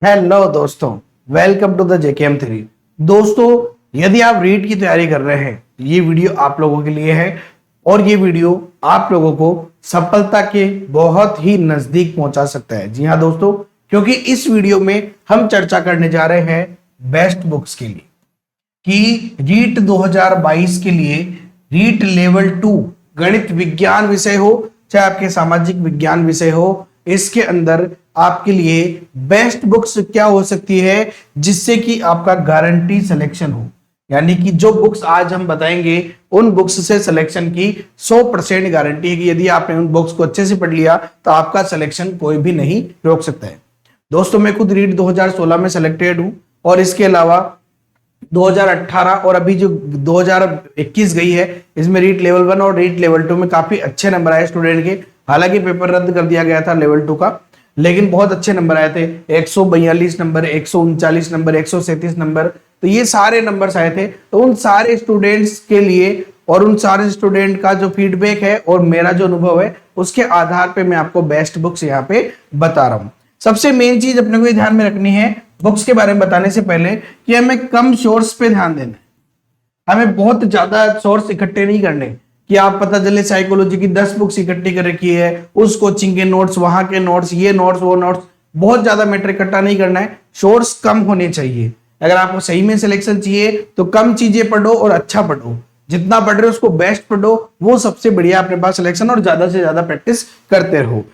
Hello दोस्तों, welcome to the JKM three. दोस्तों, यदि आप रीट की तैयारी कर रहे हैं, ये वीडियो आप लोगों के लिए है और ये वीडियो आप लोगों को सफलता के बहुत ही नजदीक पहुंचा सकता है। जी हाँ दोस्तों, क्योंकि इस वीडियो में हम चर्चा करने जा रहे हैं बेस्ट बुक्स के लिए कि रीट 2022 के लिए रीट लेवल 2 गणित विज्ञान विषय हो चाहे आपके सामाजिक विज्ञान विषय हो, इसके अंदर आपके लिए बेस्ट बुक्स क्या हो सकती है जिससे कि आपका गारंटी सिलेक्शन हो। यानी कि जो बुक्स आज हम बताएंगे उन बुक्स से सिलेक्शन की 100% गारंटी है कि यदि आपने उन बुक्स को अच्छे से पढ़ लिया तो आपका सिलेक्शन कोई भी नहीं रोक सकता है। दोस्तों, मैं खुद रीट 2016 में सिलेक्टेड हूं और इसके अलावा 2018 और अभी जो 2021 गई है इसमें रीट लेवल 1 और रीट लेवल 2 में काफी अच्छे नंबर आए स्टूडेंट के। हालांकि पेपर रद्द कर दिया गया था लेवल 2 का, लेकिन बहुत अच्छे नंबर आए थे। 142 नंबर, 139 नंबर, 137 नंबर, तो ये सारे नंबर्स आए थे। तो उन सारे स्टूडेंट्स के लिए और उन सारे स्टूडेंट का जो फीडबैक है और मेरा जो अनुभव है उसके आधार पे मैं आपको बेस्ट बुक्स यहाँ पे बता रहा हूं। सबसे मेन चीज अपने को ध्यान में रखनी है बुक्स के बारे में बताने से पहले कि हमें कम सोर्स पे ध्यान देना है। हमें बहुत ज्यादा सोर्स इकट्ठे नहीं करने कि आप पता चले साइकोलॉजी की 10 बुक्स इकट्ठी कर रखी है, उस कोचिंग के नोट्स, वहां के नोट्स, ये नोट्स, वो नोट्स, बहुत ज्यादा मैटर इकट्ठा नहीं करना है। सोर्स कम होने चाहिए। अगर आपको सही में सिलेक्शन चाहिए तो कम चीजें पढ़ो और अच्छा पढ़ो। जितना पढ़ रहे हो उसको बेस्ट पढ़ो, वो सबसे बढ़िया अपने पास सिलेक्शन, और ज्यादा से ज्यादा प्रैक्टिस करते रहो।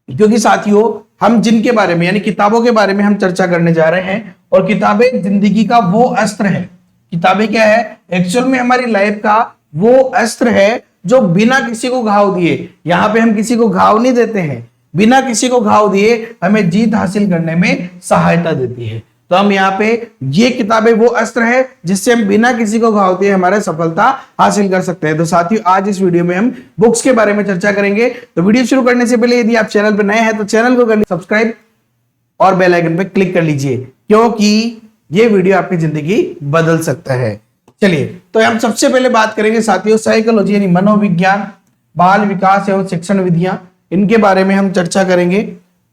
क्योंकि साथियों, हम जिनके बारे में यानी किताबों के बारे में हम चर्चा करने जा रहे हैं, और किताबें जिंदगी का वो अस्त्र है। किताबें क्या है? एक्चुअल में हमारी लाइफ का वो अस्त्र है जो बिना किसी को घाव दिए, यहां पे हम किसी को घाव नहीं देते हैं, बिना किसी को घाव दिए हमें जीत हासिल करने में सहायता देती है। तो हम यहाँ पे ये किताबें वो अस्त्र है जिससे हम बिना किसी को घाव दिए हमारा सफलता हासिल कर सकते हैं। तो साथियों, आज इस वीडियो में हम बुक्स के बारे में चर्चा करेंगे। तो वीडियो शुरू करने से पहले यदि आप चैनल पर नए हैं तो चैनल को कर लीजिए सब्सक्राइब और बेल आइकन पे क्लिक कर लीजिए, क्योंकि ये वीडियो आपकी जिंदगी बदल सकता है। चलिए, तो हम सबसे पहले बात करेंगे साथियों साइकोलॉजी यानी मनोविज्ञान, बाल विकास एवं शिक्षण विधियां, इनके बारे में हम चर्चा करेंगे।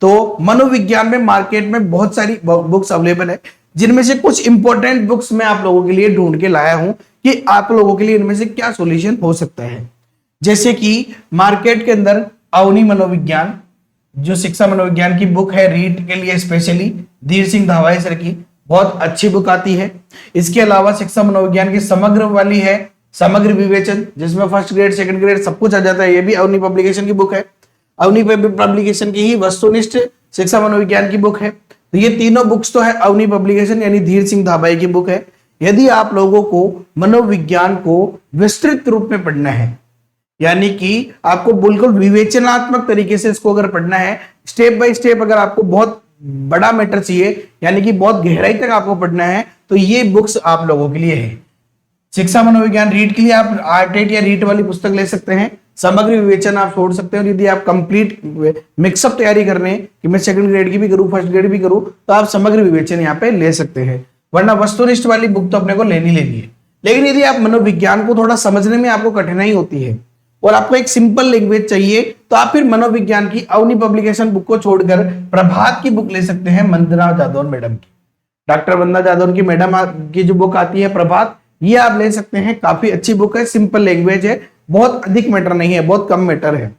तो मनोविज्ञान में मार्केट में बहुत सारी बुक्स अवेलेबल है, जिनमें से कुछ इंपॉर्टेंट बुक्स मैं आप लोगों के लिए ढूंढ के लाया हूं कि आप लोगों के लिए इनमें से क्या सॉल्यूशन हो सकता है। जैसे कि मार्केट के अंदर अवनी मनोविज्ञान, जो शिक्षा मनोविज्ञान की बुक है रीट के लिए स्पेशली, धीर सिंह धावाए सर की बहुत अच्छी बुक आती है। इसके अलावा शिक्षा मनोविज्ञान की समग्र वाली है समग्र विवेचन, जिसमें फर्स्ट ग्रेड सेकंड ग्रेड सब कुछ आ जाता है। ये भी अवनी पब्लिकेशन की बुक है। अवनी पब्लिकेशन की ही वस्तुनिष्ठ शिक्षा मनोविज्ञान की बुक है। तो ये तीनों बुक्स तो है अवनी पब्लिकेशन यानी धीर सिंह धाबाई की बुक है। यदि आप लोगों को मनोविज्ञान को विस्तृत रूप में पढ़ना है, यानी कि आपको बिल्कुल विवेचनात्मक तरीके से इसको अगर पढ़ना है, स्टेप बाय स्टेप, अगर आपको बहुत बड़ा मैटर चाहिए यानी कि बहुत गहराई तक आपको पढ़ना है, तो ये बुक्स आप लोगों के लिए है। शिक्षा मनोविज्ञान रीट के लिए आप आर्टेट या रीट वाली पुस्तक ले सकते हैं। समग्र विवेचन आप छोड़ सकते हैं। यदि आप कंप्लीट मिक्सअप तैयारी कर रहे हैं कि मैं सेकंड ग्रेड की भी करूं फर्स्ट ग्रेड भी करूं, तो आप समग्र विवेचन यहाँ पे ले सकते हैं। वरना वस्तुनिष्ठ वाली बुक तो अपने को लेनी है। लेकिन यदि आप मनोविज्ञान को थोड़ा समझने में आपको कठिनाई होती है और आपको एक सिंपल लैंग्वेज चाहिए, तो आप फिर मनोविज्ञान की अवनी पब्लिकेशन बुक को छोड़कर प्रभात की बुक ले सकते हैं, वंदना जादौन मैडम की। डॉक्टर वंदना जादौन की मैडम की जो बुक आती है प्रभात, ये आप ले सकते हैं। काफी अच्छी बुक है, सिंपल लैंग्वेज है, बहुत अधिक मैटर नहीं है, बहुत कम मैटर है।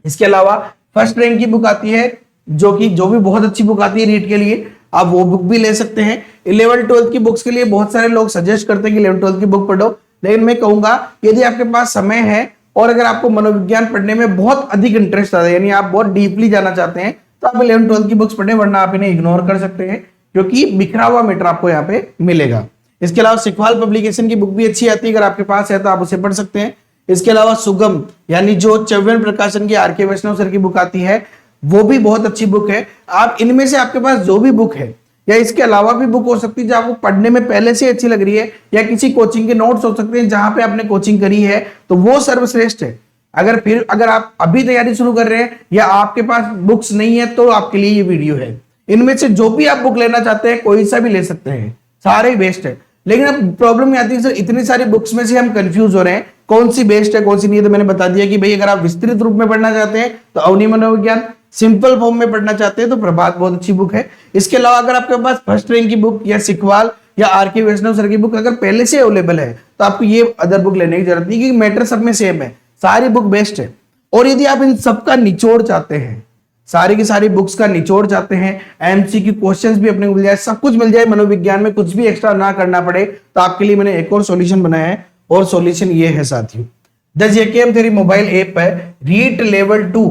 इसके अलावा फर्स्ट रैंक की बुक आती है जो भी बहुत अच्छी बुक आती है रीट के लिए, आप वो बुक भी ले सकते हैं। 11 12 की बुक्स के लिए बहुत सारे लोग सजेस्ट करते हैं कि 11 12 की बुक पढ़ो, लेकिन मैं कहूंगा यदि आपके पास समय है और अगर आपको मनोविज्ञान पढ़ने में बहुत अधिक इंटरेस्ट आता है, यानी आप बहुत डीपली जाना चाहते हैं, तो आप 11 12 की बुक्स पढ़ें, वरना आप इन्हें इग्नोर कर सकते हैं, क्योंकि बिखरा हुआ मैटर आपको यहाँ पे मिलेगा। इसके अलावा सिखवाल पब्लिकेशन की बुक भी अच्छी आती है, अगर आपके पास है तो आप उसे पढ़ सकते हैं। इसके अलावा सुगम यानी जो चव्यन प्रकाशन की आर के वैष्णव सर की बुक आती है, वो भी बहुत अच्छी बुक है। आप इनमें से आपके पास जो भी बुक है, या इसके अलावा भी बुक हो सकती है जो आपको पढ़ने में पहले से अच्छी लग रही है, या किसी कोचिंग के नोट्स हो सकते हैं जहां पे आपने कोचिंग करी है, तो वो सर्वश्रेष्ठ है। अगर आप अभी तैयारी शुरू कर रहे हैं या आपके पास बुक्स नहीं है, तो आपके लिए ये वीडियो है। इनमें से जो भी आप बुक लेना चाहते हैं कोई सा भी ले सकते हैं, सारे बेस्ट है। लेकिन अब प्रॉब्लम आती है सर, इतनी सारी बुक्स में से हम कंफ्यूज हो रहे हैं कौन सी बेस्ट है कौन सी नहीं है। तो मैंने बता दिया कि भाई अगर आप विस्तृत रूप में पढ़ना चाहते हैं तो अवनी मनोविज्ञान, सिंपल फॉर्म में पढ़ना चाहते हैं तो प्रभात बहुत अच्छी बुक है। इसके अलावा अगर आपके पास फर्स्ट रैंक की बुक या सिकवाल या आर.के. वैष्णव सर की बुक अगर पहले से अवेलेबल है तो आपको ये अदर बुक लेने की जरूरत नहीं, क्योंकि मैटर सब में सेम है, सारी बुक बेस्ट है। और यदि आप इन सबका निचोड़ चाहते हैं, सारी की सारी बुक्स का निचोड़ चाहते हैं, एमसीक्यू क्वेश्चंस भी अपने को मिल जाए, सब कुछ मिल जाए, मनोविज्ञान में कुछ भी एक्स्ट्रा ना करना पड़े, तो आपके लिए मैंने एक और सॉल्यूशन बनाया है। और सॉल्यूशन ये है साथियों, the JKM theory mobile app पर रीट लेवल 2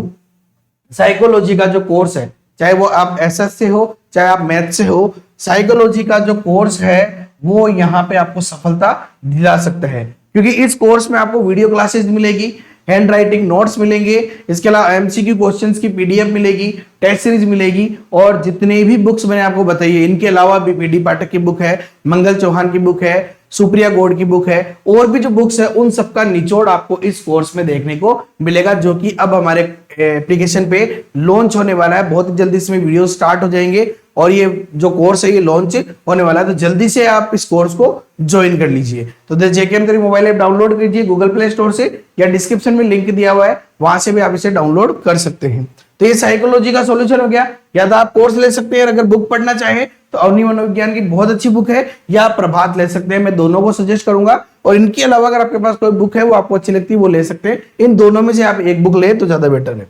साइकोलॉजी का जो कोर्स है, चाहे वो आप एसएस से हो चाहे आप मैथ से हो, साइकोलॉजी का जो कोर्स है वो यहाँ पे आपको सफलता दिला सकता है। क्योंकि इस कोर्स में आपको वीडियो क्लासेस मिलेगी, हैंड राइटिंग नोट्स मिलेंगे, इसके अलावा एमसीक्यू क्वेश्चंस की पीडीएफ मिलेगी, टेस्ट सीरीज मिलेगी, और जितने भी बुक्स मैंने आपको बताई है इनके अलावा भी पीडी पाठक की बुक है, मंगल चौहान की बुक है, सुप्रिया गौड़ की बुक है, और भी जो बुक्स है उन सबका निचोड़ आपको इस कोर्स में देखने को मिलेगा, जो कि अब हमारे एप्लीकेशन पे लॉन्च होने वाला है। बहुत जल्दी इसमें वीडियो स्टार्ट हो जाएंगे और ये जो कोर्स है ये लॉन्च होने वाला है, तो जल्दी से आप इस कोर्स को ज्वाइन कर लीजिए। तो the JKM theory mobile app download कीजिए गूगल प्ले स्टोर से, या डिस्क्रिप्शन में लिंक दिया हुआ है वहां से भी आप इसे डाउनलोड कर सकते हैं। तो ये साइकोलॉजी का सॉल्यूशन हो गया। या तो आप कोर्स ले सकते हैं, अगर बुक पढ़ना चाहे तो अवनी मनोविज्ञान की बहुत अच्छी बुक है, या प्रभात ले सकते हैं, मैं दोनों को सजेस्ट करूंगा। और इनके अलावा अगर आपके पास कोई बुक है वो आपको अच्छी लगती है वो ले सकते हैं, इन दोनों में से आप एक बुक ले तो ज्यादा बेटर है।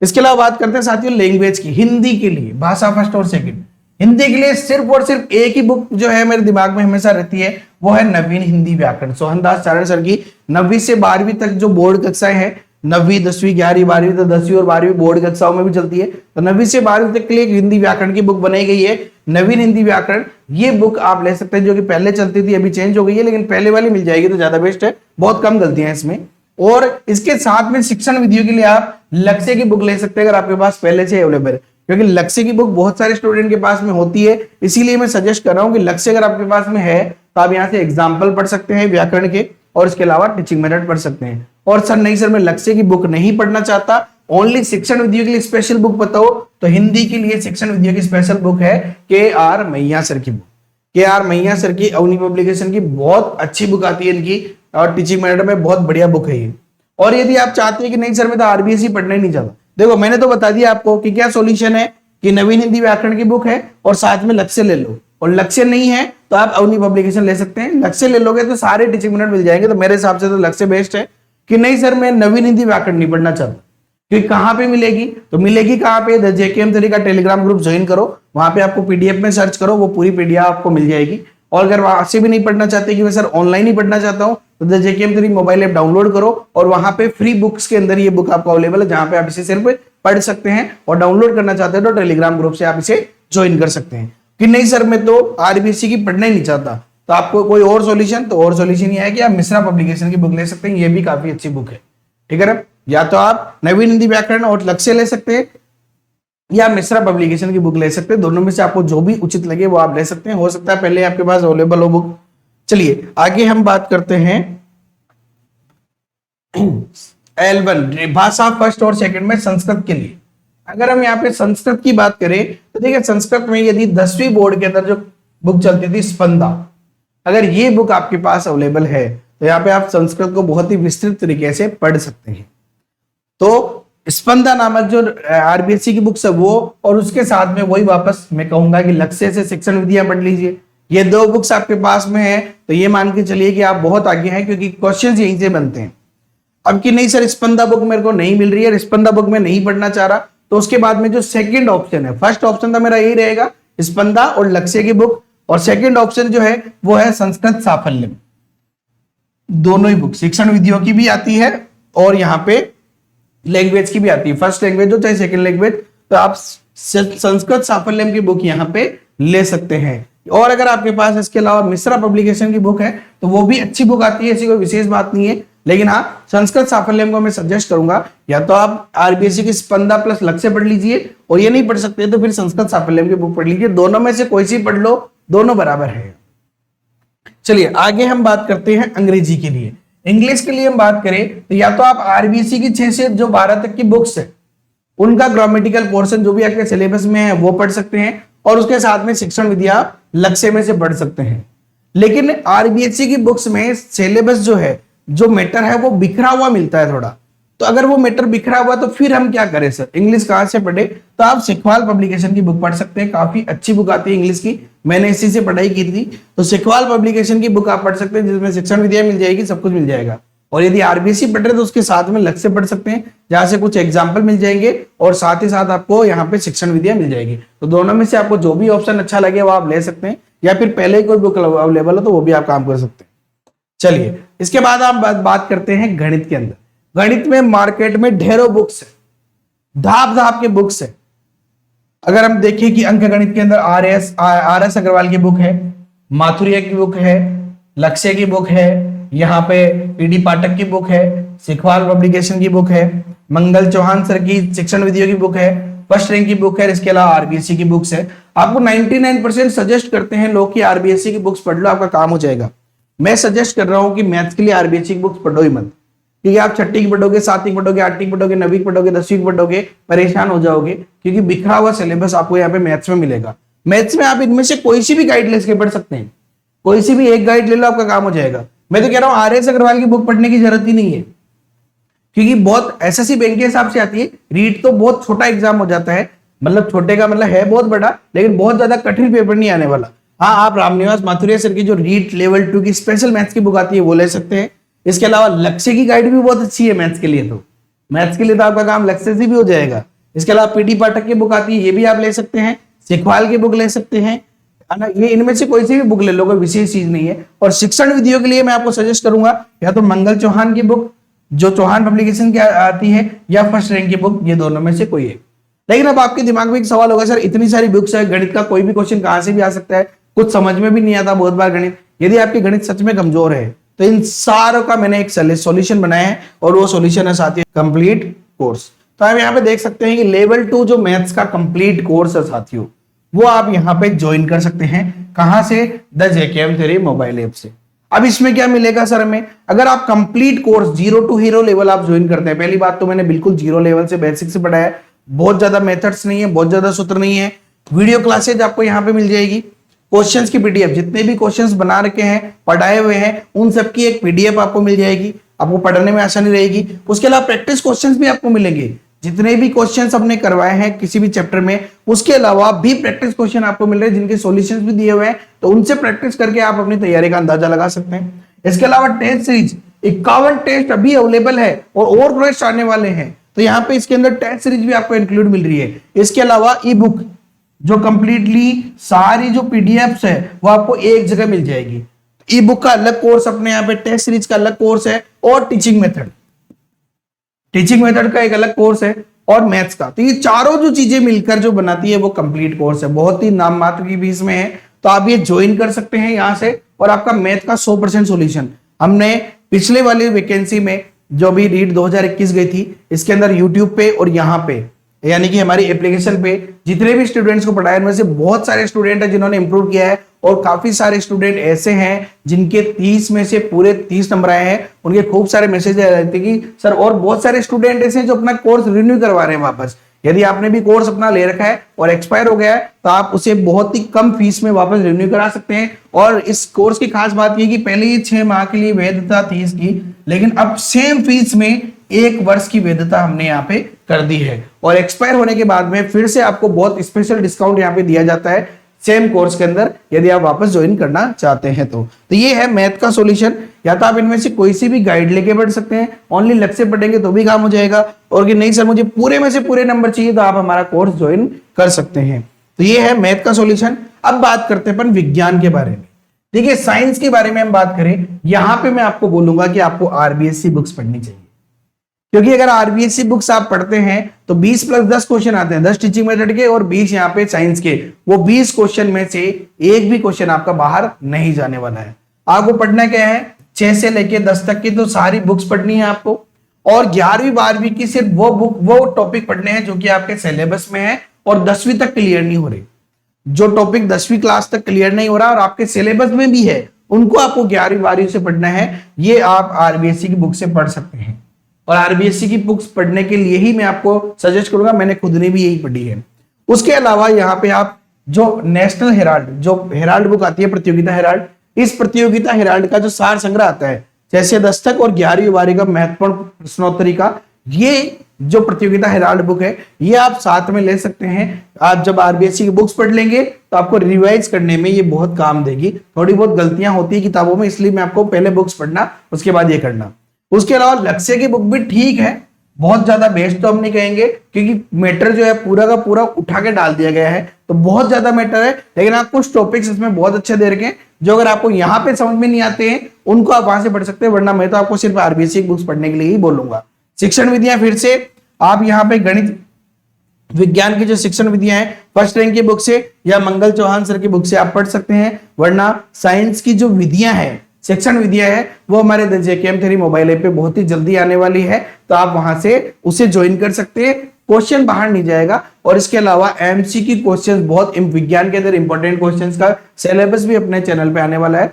इसके अलावा बात करते हैं साथियों लैंग्वेज की, हिंदी के लिए भाषा फर्स्ट और सेकंड। हिंदी के लिए सिर्फ और सिर्फ एक ही बुक जो है मेरे दिमाग में हमेशा रहती है, वो है नवीन हिंदी व्याकरण, सोहनदास चारण सर की 9वीं से 12वीं तक जो बोर्ड कक्षाएं हैं, 9वीं 10वीं 11वीं 12वीं तो 10वीं और 12वीं बोर्ड कक्षाओं में भी चलती है, तो 9वीं से 12वीं तक के लिए एक हिंदी व्याकरण की बुक बनाई गई है, नवीन हिंदी व्याकरण। ये बुक आप ले सकते हैं, जो कि पहले चलती थी अभी चेंज हो गई है, लेकिन पहले वाली मिल जाएगी तो ज्यादा बेस्ट है, बहुत कम गलतियां हैं इसमें। और इसके साथ में शिक्षण विधियों के लिए आप लक्ष्य की बुक ले सकते हैं, अगर आपके पास पहले से अवेलेबल है, क्योंकि लक्ष्य की बुक बहुत सारे स्टूडेंट के पास में होती है, इसीलिए मैं सजेस्ट कर रहा हूं कि लक्ष्य अगर आपके पास में है तो आप यहाँ से एग्जाम्पल पढ़ सकते हैं व्याकरण के, और इसके अलावा टीचिंग मेथड पढ़ सकते हैं। और सर नहीं सर मैं लक्ष्य की बुक नहीं पढ़ना चाहता, ओनली शिक्षण विधियों के लिए स्पेशल बुक बताओ, तो हिंदी के लिए शिक्षण विधियों की स्पेशल बुक है के.आर. मैया सर की बुक। के.आर. मैया सर की अवनी पब्लिकेशन की बहुत अच्छी बुक आती है इनकी, और टीचिंग मेथड में बहुत बढ़िया बुक है ये। और यदि आप चाहते हैं कि नहीं सर मैं तो आरबीएसई पढ़ना ही नहीं चाहता, देखो मैंने तो बता दिया आपको कि क्या सॉल्यूशन है, कि नवीन हिंदी व्याकरण की बुक है और साथ में लक्ष्य ले लो, और लक्ष्य नहीं है तो आप अवनी पब्लिकेशन ले सकते हैं। लक्ष्य ले लोगे तो सारे टीचिंग मिनट मिल जाएंगे, तो मेरे हिसाब से तो लक्ष्य बेस्ट है। कि नहीं सर मैं नवीन हिंदी व्याकरण नहीं पढ़ना चाहता, क्योंकि कहां पे मिलेगी, तो मिलेगी कहां पे, द जेकेएम थ्योरी का टेलीग्राम ग्रुप ज्वाइन करो, वहां पे आपको पीडीएफ में सर्च करो, वो पूरी पीडीएफ आपको मिल जाएगी। और अगर वहां से भी नहीं पढ़ना चाहते कि मैं सर ऑनलाइन ही पढ़ना चाहता हूं, तो the JKM theory mobile app download करो, और वहां पे फ्री बुक्स के अंदर ये बुक आपको अवेलेबल है, जहां पे आप इसे सिर्फ पढ़ सकते हैं। और डाउनलोड करना चाहते हैं तो टेलीग्राम ग्रुप से आप इसे ज्वाइन कर सकते हैं। कि नहीं सर मैं तो आरबीएसई की पढ़ना ही नहीं चाहता, तो आपको कोई और सॉल्यूशन, तो और सॉल्यूशन ये है कि आप मिश्रा पब्लिकेशन की बुक ले सकते हैं, ये भी काफी अच्छी बुक है। ठीक है ना, या तो आप नवीन हिंदी व्याकरण और लक्ष्य ले सकते हैं, या मिश्रा पब्लिकेशन की बुक ले सकते हैं, दोनों में से आपको जो भी उचित लगे वो आप ले सकते हैं। हो सकता है पहले आपके पास अवेलेबल हो बुक। चलिए आगे हम बात करते हैं L1 भाषा फर्स्ट और सेकंड में संस्कृत के लिए। अगर हम यहाँ पे संस्कृत की बात करें तो देखिए संस्कृत में यदि 10वीं बोर्ड के अंदर जो बुक चलती थी स्पंदा, अगर ये बुक आपके पास अवेलेबल है तो यहाँ पे आप संस्कृत को बहुत ही विस्तृत तरीके से पढ़ सकते हैं। तो स्पंदा नामक जो आरबीएसई की बुक्स है वो, और उसके साथ में वही वापस मैं कहूंगा कि लक्ष्य से शिक्षण विधियां पढ़ लीजिए। ये दो बुक्स आपके पास में है तो ये मान के चलिए कि आप बहुत आगे हैं, क्योंकि क्वेश्चंस यहीं से बनते हैं। अब कि नहीं सर स्पंदा बुक मेरे को नहीं मिल रही है, स्पंदा बुक में नहीं पढ़ना चाह रहा, तो उसके बाद में जो सेकंड ऑप्शन है, फर्स्ट ऑप्शन तो मेरा यही रहेगा स्पंदा और लक्ष्य की बुक, और सेकंड ऑप्शन जो है वो है संस्कृत साफल्यम। दोनों ही बुक शिक्षण विधियों की भी आती है और यहाँ पे लैंग्वेज की भी आती है, फर्स्ट लैंग्वेज हो चाहे सेकंड लैंग्वेज, तो आप संस्कृत साफल्यम की बुक यहाँ पे ले सकते हैं। और अगर आपके पास इसके अलावा मिश्रा पब्लिकेशन की बुक है तो वो भी अच्छी बुक आती है, ऐसी कोई विशेष बात नहीं है, लेकिन हाँ संस्कृत साफल्यम को मैं सजेस्ट करूंगा, या तो आप आरबीएसई की स्पंदा प्लस लक्ष्य पढ़ लीजिए, और ये नहीं पढ़ सकते तो फिर संस्कृत साफल्यम की बुक पढ़ लीजिए, दोनों में से कोई सी पढ़ लो, दोनों बराबर है। चलिए आगे हम बात करते हैं अंग्रेजी के लिए। इंग्लिश के लिए हम बात करें तो या तो आप आरबीएसई की 6 से जो 12 तक की बुक्स है उनका ग्रामेटिकल पोर्शन जो भी आपके सिलेबस में है वो पढ़ सकते हैं, और उसके साथ में शिक्षण विधियां लक्ष्य में से पढ़ सकते हैं। लेकिन आरबीएसई की बुक्स में सिलेबस जो है, जो मैटर है वो बिखरा हुआ मिलता है थोड़ा, तो अगर वो मैटर बिखरा हुआ तो फिर हम क्या करें सर, इंग्लिश कहाँ से पढ़े? तो आप सिखवाल पब्लिकेशन की बुक पढ़ सकते हैं, काफी अच्छी बुक आती है इंग्लिश की, मैंने इसी से पढ़ाई की थी। तो सिखवाल पब्लिकेशन की बुक आप पढ़ सकते हैं, जिसमें शिक्षण विद्या मिल जाएगी, सब कुछ मिल जाएगा। और यदि आरबीएससी पढ़ रहे हैं तो उसके साथ में लक्ष्य पढ़ सकते हैं, जहां से कुछ एग्जाम्पल मिल जाएंगे और साथ ही साथ आपको यहाँ पे शिक्षण विद्या मिल जाएगी। तो दोनों में से आपको जो भी ऑप्शन अच्छा लगे वो आप ले सकते हैं, या फिर पहले ही कोई बुक अवेलेबल हो तो वो भी आप काम कर सकते हैं। चलिए इसके बाद आप बात करते हैं गणित के अंदर। गणित में मार्केट में ढेरों बुक्स है, धाप धाप के बुक्स है। अगर हम देखें कि अंक गणित के अंदर आर एस अग्रवाल की बुक है, माथुरिया की बुक है, लक्ष्य की बुक है, यहाँ पे पीडी पाठक की बुक है, सिखवाल पब्लिकेशन की बुक है, मंगल चौहान सर की शिक्षण विधियों की बुक है, फर्स्ट रैंक की बुक है, इसके अलावा आरबीएससी की बुक्स है। आपको 99% सजेस्ट करते हैं लोग कि आरबीएससी की बुक्स पढ़ लो, आपका काम हो जाएगा। मैं सजेस्ट कर रहा हूं कि मैथ्स के लिए आरबीएससी की बुक्स पढ़ो ही मत, क्योंकि आप छठी की पढ़ोगे, सातवीं की पढ़ोगे, आठवीं की पढ़ोगे, नवीं की पढ़ोगे, 10वीं की पढ़ोगे, परेशान हो जाओगे, क्योंकि बिखरा हुआ सिलेबस आपको यहाँ पे मैथ्स में मिलेगा। मैथ्स में आप इनमें से कोई सी भी गाइड लेके पढ़ सकते हैं, कोई सी भी एक गाइड ले लो, आपका काम हो जाएगा। मैं तो कह रहा हूं आर एस अग्रवाल की बुक पढ़ने की जरूरत ही नहीं है, क्योंकि बहुत एसएससी बैंक के हिसाब से आती है। रीट तो बहुत छोटा एग्जाम हो जाता है, मतलब छोटे का मतलब है बहुत बड़ा, लेकिन बहुत ज्यादा कठिन पेपर नहीं आने वाला। हाँ, आप रामनिवास माथुरिया सर की जो रीट लेवल 2 की स्पेशल मैथ्स की बुक आती है वो ले सकते हैं। इसके अलावा लक्ष्य की गाइड भी बहुत अच्छी है मैथ्स के लिए, तो मैथ्स के लिए तो आपका काम लक्ष्य से भी हो जाएगा। इसके अलावा पीडी पाठक की बुक आती है, ये भी आप ले सकते हैं, सिखवाल की बुक ले सकते हैं, है ना। ये इनमें से कोई सी भी बुक ले लो, कोई विशेष चीज नहीं है। और शिक्षण विधियों के लिए मैं आपको सजेस्ट करूंगा या तो मंगल चौहान की बुक जो चौहान पब्लिकेशन की आती है, या फर्स्ट रैंक की बुक, ये दोनों में से कोई एक। लेकिन अब आपके दिमाग में एक सवाल होगा, सर इतनी सारी बुक्स है, गणित का कोई भी क्वेश्चन कहां से भी आ सकता है, कुछ समझ में भी नहीं आता बहुत बार गणित। यदि आपकी गणित सच में कमजोर है तो इन सारों का मैंने एक सॉल्यूशन बनाया है, और वो सॉल्यूशन है साथियों कंप्लीट कोर्स। तो आप यहाँ पे देख सकते हैं कि लेवल 2 जो मैथ्स का कंप्लीट कोर्स है साथियों, वो आप यहाँ पे ज्वाइन कर सकते हैं। कहां से? The JKM theory mobile app से। अब इसमें क्या मिलेगा सर हमें? अगर आप complete course 0 to hero level आप ज्वाइन करते हैं, पहली बात तो मैंने बिल्कुल 0 लेवल से बेसिक से पढ़ाया है, बहुत ज्यादा मेथड्स नहीं है, बहुत ज्यादा सूत्र नहीं है। वीडियो क्लासेज आपको यहाँ पे मिल जाएगी, क्वेश्चंस की पीडीएफ, जितने भी क्वेश्चंस बना रखे हैं, पढ़ाए हुए हैं, उन सबकी एक पीडीएफ आपको मिल जाएगी, आपको पढ़ने में आसानी रहेगी। उसके अलावा प्रैक्टिस क्वेश्चंस भी आपको मिलेंगे, जितने भी क्वेश्चंस हमने करवाए हैं किसी भी चैप्टर में, उसके अलावा भी प्रैक्टिस क्वेश्चन आपको मिल रहे हैं जिनके सॉल्यूशंस भी दिए हुए हैं, तो उनसे प्रैक्टिस करके आप अपनी तैयारी का अंदाजा लगा सकते हैं। इसके अलावा टेस्ट सीरीज 51 टेस्ट अभी अवेलेबल है और टेस्ट आने वाले हैं, तो यहाँ पे इसके अंदर टेस्ट सीरीज भी आपको इंक्लूड मिल रही है। इसके अलावा ई बुक जो कंप्लीटली सारी जो पीडीएफ्स है वो आपको एक जगह मिल जाएगी। ई बुक का अलग कोर्स अपने यहाँ पे, टेस्ट सीरीज का अलग कोर्स है, और टीचिंग मेथड का एक अलग कोर्स है, और मैथ्स का। तो ये चारों जो चीजें मिलकर जो बनाती है वो कंप्लीट कोर्स है, बहुत ही नाम मात्र की फीस में है। तो आप ये ज्वाइन कर सकते हैं यहाँ से, और आपका मैथ का 100% सॉल्यूशन हमने पिछले वाली वैकेंसी में जो भी रीट 2021 गई थी, इसके अंदर यूट्यूब पे और यहाँ पे यानी कि हमारी एप्लीकेशन पे जितने भी स्टूडेंट्स को पढ़ाया, उनमें से बहुत सारे स्टूडेंट हैं जिन्होंने इंप्रूव किया है, और काफी सारे स्टूडेंट ऐसे हैं जिनके 30 में से पूरे 30 नंबर आए हैं। उनके खूब सारे मैसेज आ रहे थे कि सर, और बहुत सारे स्टूडेंट ऐसे हैं जो अपना कोर्स रिन्यू करवा रहे हैं वापस। यदि आपने भी कोर्स अपना ले रखा है और एक्सपायर हो गया है, तो आप उसे बहुत ही कम फीस में वापस रिन्यू करा सकते हैं। और इस कोर्स की खास बात यह कि पहले ये 6 माह के लिए वैधता थी इसकी, लेकिन अब सेम फीस में 1 वर्ष की वैधता हमने यहाँ पे कर दी है, और एक्सपायर होने के बाद में फिर से आपको बहुत स्पेशल डिस्काउंट यहाँ पे दिया जाता है सेम कोर्स के अंदर, यदि आप वापस ज्वाइन करना चाहते हैं तो ये है मैथ का सॉल्यूशन। या तो आप इनमें से कोई सी भी गाइड लेके पढ़ सकते हैं, ओनली लक्ष्य पढ़ेंगे तो भी काम हो जाएगा, और कि नहीं सर मुझे पूरे में से पूरे नंबर चाहिए, तो आप हमारा कोर्स ज्वाइन कर सकते हैं। तो ये है मैथ का सॉल्यूशन। अब बात करते हैं अपन विज्ञान के बारे में। देखिए, साइंस के बारे में हम बात करें, यहां पे मैं आपको बोलूंगा कि आपको आरबीएससी बुक्स पढ़नी चाहिए, क्योंकि अगर आरबीएससी बुक्स आप पढ़ते हैं तो 20 + 10 क्वेश्चन आते हैं, 10 टीचिंग मेथड के और 20 यहाँ पे साइंस के। वो 20 क्वेश्चन में से एक भी क्वेश्चन आपका बाहर नहीं जाने वाला है। आपको पढ़ना क्या है? 6 से लेके 10 तक की तो सारी बुक्स पढ़नी है आपको, और 11वीं 12वीं की सिर्फ वो टॉपिक पढ़ने हैं जो कि आपके सिलेबस में है और 10वीं तक क्लियर नहीं हो रहे। जो टॉपिक 10वीं क्लास तक क्लियर नहीं हो रहा और आपके सिलेबस में भी है, उनको आपको 11वीं 12वीं से पढ़ना है। ये आप आरबीएससी की बुक से पढ़ सकते हैं, और आरबीएससी की बुक्स पढ़ने के लिए ही मैं आपको सजेस्ट करूंगा, मैंने खुद ने भी यही पढ़ी है। उसके अलावा यहाँ पे आप जो नेशनल हेराल्ड, जो हेराल्ड बुक आती है प्रतियोगिता हेराल्ड, इस प्रतियोगिता हेराल्ड का जो सार संग्रह आता है, जैसे 10 तक और 11वीं 12वीं का महत्वपूर्ण प्रश्नोत्तरी का, ये जो प्रतियोगिता हेराल्ड बुक है ये आप साथ में ले सकते हैं। आप जब आरबीएससी की बुक्स पढ़ लेंगे तो आपको रिवाइज करने में ये बहुत काम देगी। थोड़ी बहुत गलतियां होती है किताबों में, इसलिए मैं आपको पहले बुक्स पढ़ना उसके बाद ये करना। उसके अलावा लक्ष्य की बुक भी ठीक है, बहुत ज्यादा बेस्ट तो हम नहीं कहेंगे क्योंकि मैटर जो है पूरा का पूरा उठा के डाल दिया गया है, तो बहुत ज्यादा मैटर है। लेकिन आप कुछ टॉपिक्स इसमें बहुत अच्छे दे रखे हैं जो अगर आपको यहाँ पे समझ में नहीं आते हैं उनको आप वहां से पढ़ सकते हैं, वरना मैं तो आपको सिर्फ आरबीएससी की बुक्स पढ़ने के लिए ही बोलूंगा। शिक्षण विधियां, फिर से आप यहाँ पे गणित विज्ञान की जो शिक्षण विधियां हैं फर्स्ट रैंक की बुक से या मंगल चौहान सर की बुक से आप पढ़ सकते हैं, वरना साइंस की जो विधियां हैं, शिक्षण विधियां है, वो हमारे the JKM theory mobile app पे बहुत ही जल्दी आने वाली है, तो आप वहां से उसे ज्वाइन कर सकते हैं। क्वेश्चन बाहर नहीं जाएगा और इसके अलावा एमसीक्यू क्वेश्चंस, बहुत विज्ञान के अंदर इंपॉर्टेंट क्वेश्चंस का सिलेबस भी अपने चैनल पे आने वाला है,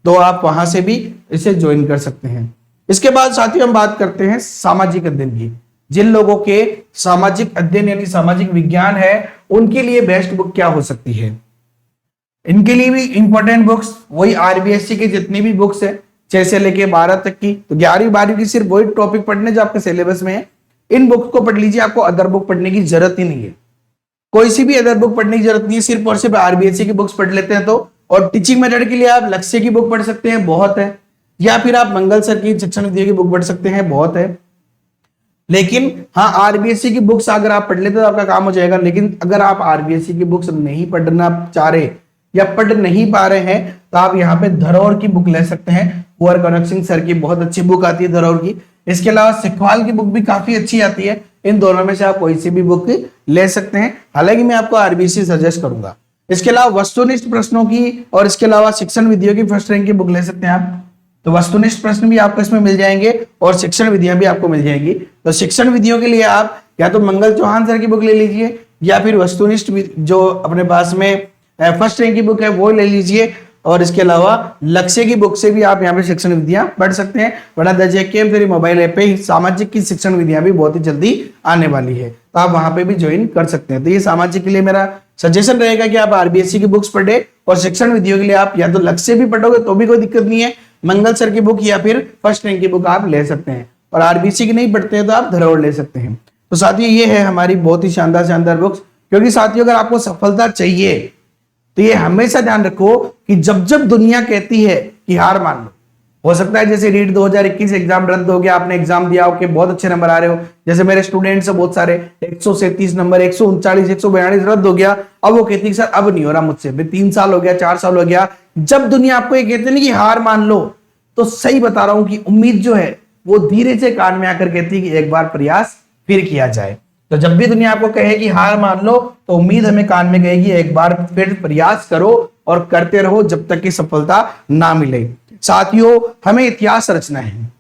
तो आप वहां से भी इसे ज्वाइन कर सकते हैं। इसके बाद साथियों हम बात करते हैं सामाजिक अध्ययन की। जिन लोगों के सामाजिक अध्ययन यानी सामाजिक विज्ञान है उनके लिए बेस्ट बुक क्या हो सकती है? इनके लिए भी इंपॉर्टेंट बुक्स वही आरबीएससी की जितनी भी बुक्स है 6 से लेके 12 तक की, तो 11वीं 12वीं की सिर्फ वही टॉपिक पढ़ने जो आपके सिलेबस में है, इन बुक्स को पढ़ लीजिए। आपको अदर बुक पढ़ने की जरूरत ही नहीं है, कोई सी भी अदर बुक पढ़ने की जरूरत नहीं है, सिर्फ और सिर्फ आरबीएससी की बुक्स पढ़ लेते हैं तो। और टीचिंग मेथड के लिए आप लक्ष्य की बुक पढ़ सकते हैं, बहुत है, या फिर आप मंगल सर की शिक्षण विधियों की बुक पढ़ सकते हैं, बहुत है। लेकिन हाँ, आरबीएससी की बुक्स अगर आप पढ़ लेते तो आपका काम हो जाएगा। लेकिन अगर आप आरबीएससी की बुक्स नहीं पढ़ना चाह रहे या पढ़ नहीं पा रहे हैं तो आप यहाँ पे धरोहर की बुक ले सकते हैं। कुंवर कनक सिंह सर की बहुत अच्छी बुक आती है धरोहर की। इसके अलावा सिखवाल की बुक भी काफी अच्छी आती है। इन दोनों में से आप कोई सी भी बुक ले सकते हैं, हालांकि मैं आपको आरबीएससी सजेस्ट करूंगा। इसके अलावा वस्तुनिष्ठ प्रश्नों की और इसके अलावा शिक्षण विधियों की फर्स्ट रैंक की बुक ले सकते हैं आप, तो वस्तुनिष्ठ प्रश्न भी आपको इसमें मिल जाएंगे और शिक्षण विधियां भी आपको मिल जाएंगी। तो शिक्षण विधियों के लिए आप या तो मंगल चौहान सर की बुक ले लीजिए या फिर वस्तुनिष्ठ जो अपने पास में फर्स्ट रैंक की बुक है वो ले लीजिए, और इसके अलावा लक्ष्य की बुक से भी आप यहाँ पे शिक्षण विधियां पढ़ सकते हैं। बड़ा the JKM theory mobile app पे सामाजिक की शिक्षण विधियां भी बहुत ही जल्दी आने वाली है, तो आप वहां पे भी ज्वाइन कर सकते हैं। तो ये सामाजिक के लिए मेरा सजेशन रहेगा कि आप आरबीएससी की बुक्स पढ़े और शिक्षण विधियों के लिए आप या तो लक्ष्य भी पढ़ोगे तो भी कोई दिक्कत नहीं है, मंगल सर की बुक या फिर फर्स्ट रैंक की बुक आप ले सकते हैं, और आरबीएससी की नहीं पढ़ते हैं तो आप धरोहर ले सकते हैं। तो साथियों ये है हमारी बहुत ही शानदार बुक्स, क्योंकि साथियों अगर आपको सफलता चाहिए तो ये हमेशा ध्यान रखो कि जब जब दुनिया कहती है कि हार मान लो, हो सकता है जैसे रीट 2021 एग्जाम रद्द हो गया, आपने एग्जाम दिया हो कि बहुत अच्छे नंबर आ रहे हो, जैसे मेरे स्टूडेंट्स है बहुत सारे 137 नंबर 139 142 रद्द हो गया, अब वो कहती है सर अब नहीं हो रहा मुझसे, 3 साल हो गया 4 साल हो गया। जब दुनिया आपको ये कहती है कि हार मान लो, तो सही बता रहा हूं कि उम्मीद जो है वो धीरे से कान में आकर कहती है कि एक बार प्रयास फिर किया जाए। तो जब भी दुनिया आपको कहे कि हार मान लो, तो उम्मीद हमें कान में कहेगी एक बार फिर प्रयास करो और करते रहो जब तक कि सफलता ना मिले। साथियों हमें इतिहास रचना है,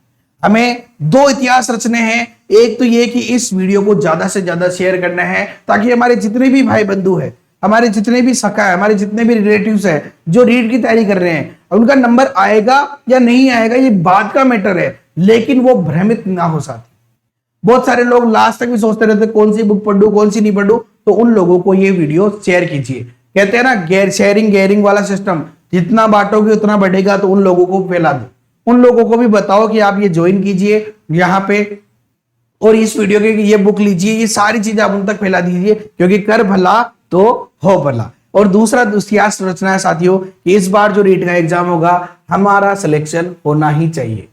हमें 2 इतिहास रचने हैं। एक तो ये कि इस वीडियो को ज्यादा से ज्यादा शेयर करना है ताकि हमारे जितने भी भाई बंधु है, हमारे जितने भी सखा है, हमारे जितने भी रिलेटिव्स है जो रीट की तैयारी कर रहे हैं, उनका नंबर आएगा या नहीं आएगा ये बात का मैटर है, लेकिन वो भ्रमित ना हो। साथी बहुत सारे लोग लास्ट तक भी सोचते रहते कौन सी बुक पढ़ूं कौन सी नहीं पढ़ूं, तो उन लोगों को ये वीडियो शेयर कीजिए। कहते हैं ना शेयरिंग वाला सिस्टम, जितना बांटोगे उतना बढ़ेगा, तो उन लोगों को फैला दो, उन लोगों को भी बताओ कि आप ये ज्वाइन कीजिए यहाँ पे और इस वीडियो के ये बुक लीजिए, ये सारी चीजें आप उन तक फैला दीजिए, क्योंकि कर भला तो हो भला। और दूसरा इतिहास रचना है साथियों, इस बार जो रीट का एग्जाम होगा हमारा सिलेक्शन होना ही चाहिए।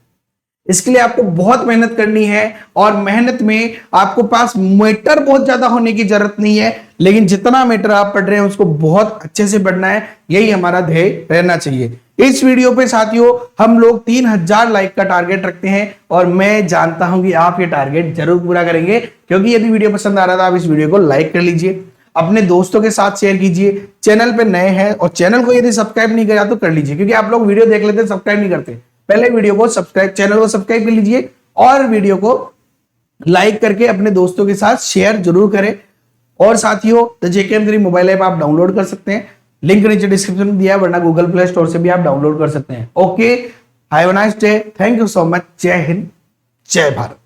इसके लिए आपको बहुत मेहनत करनी है, और मेहनत में आपको पास मैटर बहुत ज्यादा होने की जरूरत नहीं है, लेकिन जितना मैटर आप पढ़ रहे हैं उसको बहुत अच्छे से पढ़ना है, यही हमारा ध्येय रहना चाहिए। इस वीडियो पे साथियों हम लोग 3000 लाइक का टारगेट रखते हैं, और मैं जानता हूं कि आप ये टारगेट जरूर पूरा करेंगे, क्योंकि यदि वीडियो पसंद आ रहा था आप इस वीडियो को लाइक कर लीजिए, अपने दोस्तों के साथ शेयर कीजिए। चैनल पे नए हैं और चैनल को यदि सब्सक्राइब नहीं किया तो कर लीजिए, क्योंकि आप लोग वीडियो देख लेते हैं सब्सक्राइब नहीं करते। पहले वीडियो को सब्सक्राइब, चैनल को सब्सक्राइब कर लीजिए और वीडियो को लाइक करके अपने दोस्तों के साथ शेयर जरूर करें। और साथियों the JKM theory mobile app आप डाउनलोड कर सकते हैं, लिंक नीचे डिस्क्रिप्शन में दिया है, वरना गूगल प्ले स्टोर से भी आप डाउनलोड कर सकते हैं। Okay, have a nice day, thank you so much, जय हिंद, जय भारत।